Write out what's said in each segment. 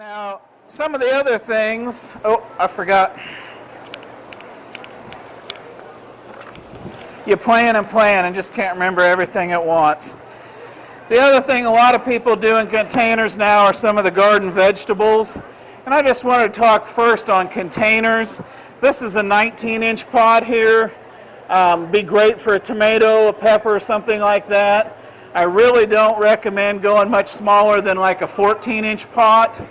Now, some of the other things, oh, I forgot. You plan and just can't remember everything at once. The other thing a lot of people do in containers now are some of the garden vegetables. And I just wanted to talk first on containers. This is a 19-inch pot here. Be great for a tomato, a pepper, something like that. I really don't recommend going much smaller than like a 14-inch pot.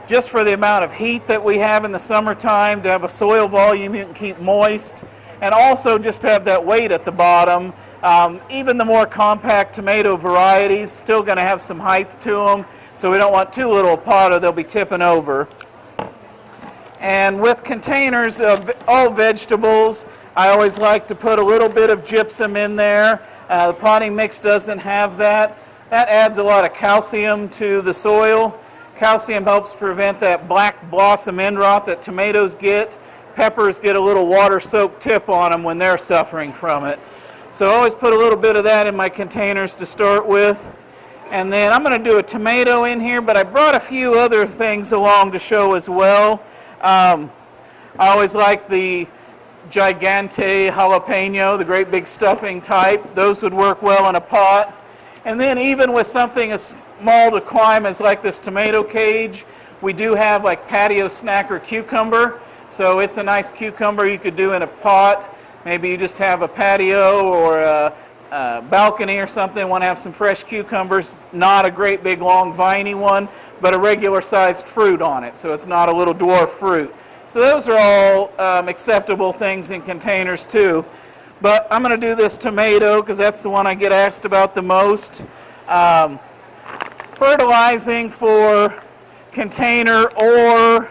Just for the amount of heat that we have in the summertime, to have a soil volume you can keep moist, and also just to have that weight at the bottom. Even the more compact tomato varieties still going to have some height to them, so we don't want too little a pot or they'll be tipping over. And with containers of all vegetables, I always like to put a little bit of gypsum in there. The potting mix doesn't have that. That adds a lot of calcium to the soil. Calcium helps prevent that black blossom end rot that tomatoes get. Peppers get a little water-soaked tip on them when they're suffering from it. So I always put a little bit of that in my containers to start with. And then I'm going to do a tomato in here, but I brought a few other things along to show as well. I always like the gigante jalapeno, the great big stuffing type. Those would work well in a pot. And then even with something as small to climb as like this tomato cage, we do have like patio snacker cucumber. So it's a nice cucumber you could do in a pot. Maybe you just have a patio or a balcony or something, want to have some fresh cucumbers. Not a great big long viney one, but a regular sized fruit on it. So it's not a little dwarf fruit. So those are all acceptable things in containers too. But I'm going to do this tomato because that's the one I get asked about the most. Fertilizing for container or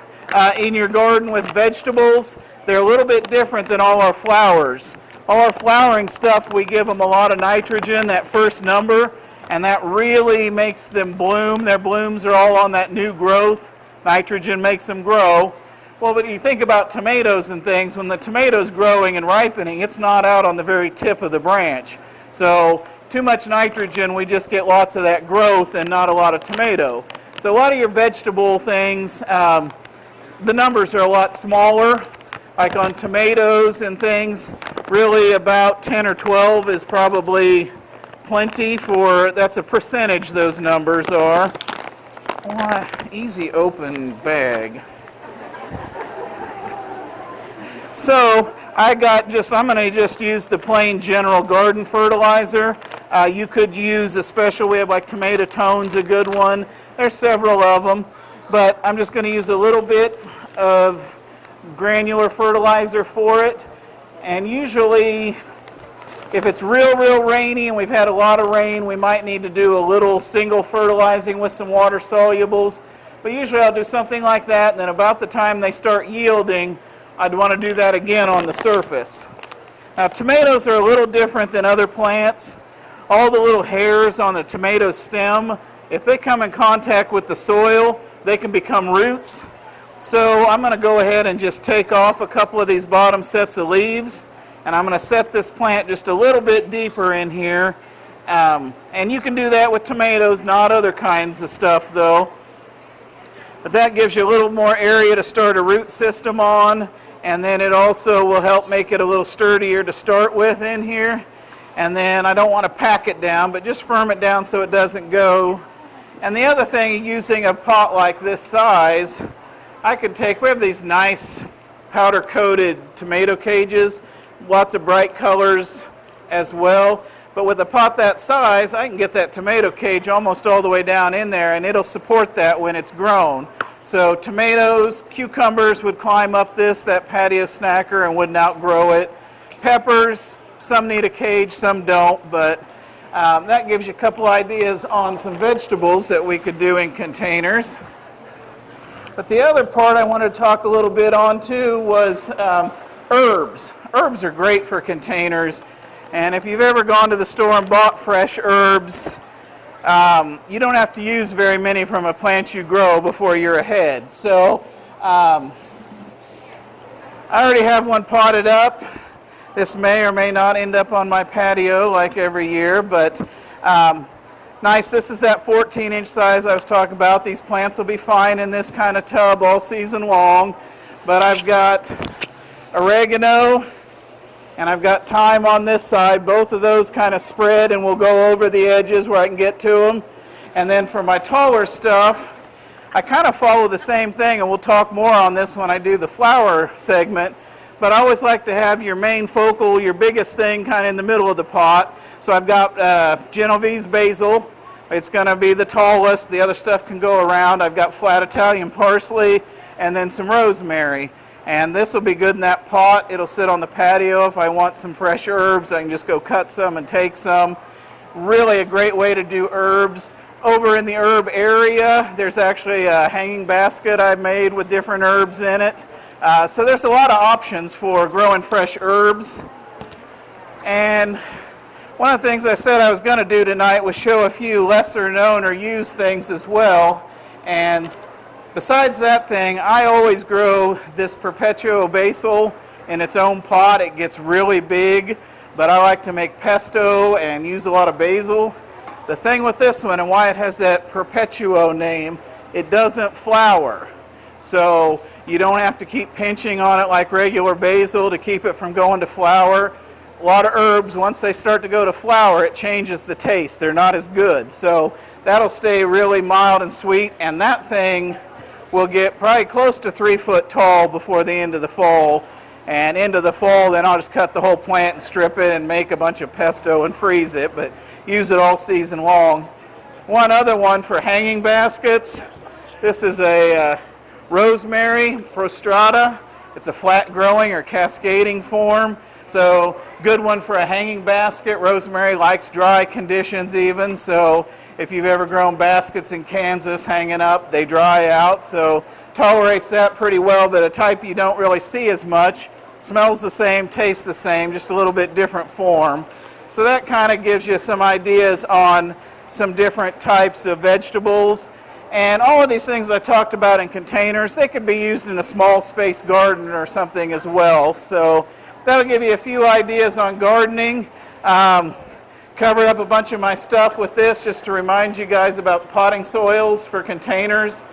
in your garden with vegetables, they're a little bit different than all our flowers. All our flowering stuff, we give them a lot of nitrogen, that first number, and that really makes them bloom. Their blooms are all on that new growth. Nitrogen makes them grow. Well, but you think about tomatoes and things, when the tomato's growing and ripening, it's not out on the very tip of the branch. So too much nitrogen, we just get lots of that growth and not a lot of tomato. So a lot of your vegetable things, the numbers are a lot smaller. Like on tomatoes and things, really about 10 or 12 is probably plenty for, that's a percentage those numbers are. Oh, easy open bag. So I'm going to just use the plain general garden fertilizer. You could use a special, we have like tomato tone's a good one. There's several of them, but I'm just going to use a little bit of granular fertilizer for it. And usually, if it's real rainy and we've had a lot of rain, we might need to do a little single fertilizing with some water solubles. But usually I'll do something like that, and then about the time they start yielding, I'd want to do that again on the surface. Now, tomatoes are a little different than other plants. All the little hairs on the tomato stem, if they come in contact with the soil, they can become roots. So I'm going to go ahead and just take off a couple of these bottom sets of leaves, and I'm going to set this plant just a little bit deeper in here. And you can do that with tomatoes, not other kinds of stuff though. But that gives you a little more area to start a root system on, and then it also will help make it a little sturdier to start with in here. And then I don't want to pack it down, but just firm it down so it doesn't go. And the other thing, using a pot like this size, I could take, we have these nice powder-coated tomato cages, lots of bright colors as well. But with a pot that size, I can get that tomato cage almost all the way down in there, and it'll support that when it's grown. So tomatoes, cucumbers would climb up that patio snacker, and wouldn't outgrow it. Peppers, some need a cage, some don't, but that gives you a couple ideas on some vegetables that we could do in containers. But the other part I wanted to talk a little bit on too was herbs. Herbs are great for containers, and if you've ever gone to the store and bought fresh herbs, you don't have to use very many from a plant you grow before you're ahead. So I already have one potted up. This may or may not end up on my patio like every year, but Nice, this is that 14-inch size I was talking about. These plants will be fine in this kind of tub all season long. But I've got oregano and I've got thyme on this side. Both of those kind of spread and we'll go over the edges where I can get to them. And then for my taller stuff, I kind of follow the same thing, and we'll talk more on this when I do the flower segment. But I always like to have your main focal, your biggest thing kind of in the middle of the pot. So I've got Genovese basil. It's going to be the tallest. The other stuff can go around. I've got flat Italian parsley and then some rosemary. And this will be good in that pot. It'll sit on the patio. If I want some fresh herbs, I can just go cut some and take some. Really a great way to do herbs. Over in the herb area, there's actually a hanging basket I made with different herbs in it. So there's a lot of options for growing fresh herbs. And one of the things I said I was going to do tonight was show a few lesser known or used things as well. And besides that thing, I always grow this Perpetuo basil in its own pot. It gets really big, but I like to make pesto and use a lot of basil. The thing with this one and why it has that Perpetuo name, it doesn't flower. So you don't have to keep pinching on it like regular basil to keep it from going to flower. A lot of herbs, once they start to go to flower, it changes the taste. They're not as good. So that'll stay really mild and sweet, and that thing will get probably close to 3 foot tall before the end of the fall. And into the fall, then I'll just cut the whole plant and strip it and make a bunch of pesto and freeze it, but use it all season long. One other one for hanging baskets. This is a rosemary prostrata. It's a flat growing or cascading form. So good one for a hanging basket. Rosemary likes dry conditions even. So if you've ever grown baskets in Kansas hanging up, they dry out. So tolerates that pretty well, but a type you don't really see as much. Smells the same, tastes the same, just a little bit different form. So that kind of gives you some ideas on some different types of vegetables. And all of these things I talked about in containers, they could be used in a small space garden or something as well. So that'll give you a few ideas on gardening. Covered up a bunch of my stuff with this just to remind you guys about potting soils for containers.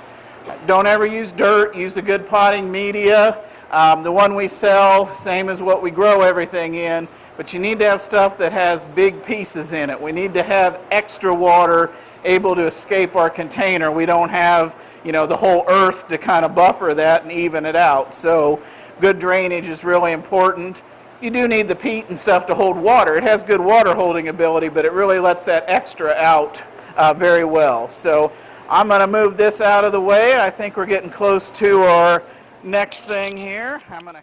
Don't ever use dirt, use a good potting media. The one we sell, same as what we grow everything in, but you need to have stuff that has big pieces in it. We need to have extra water able to escape our container. We don't have, the whole earth to kind of buffer that and even it out. So good drainage is really important. You do need the peat and stuff to hold water. It has good water holding ability, but it really lets that extra out very well. So I'm going to move this out of the way. I think we're getting close to our next thing here. I'm going to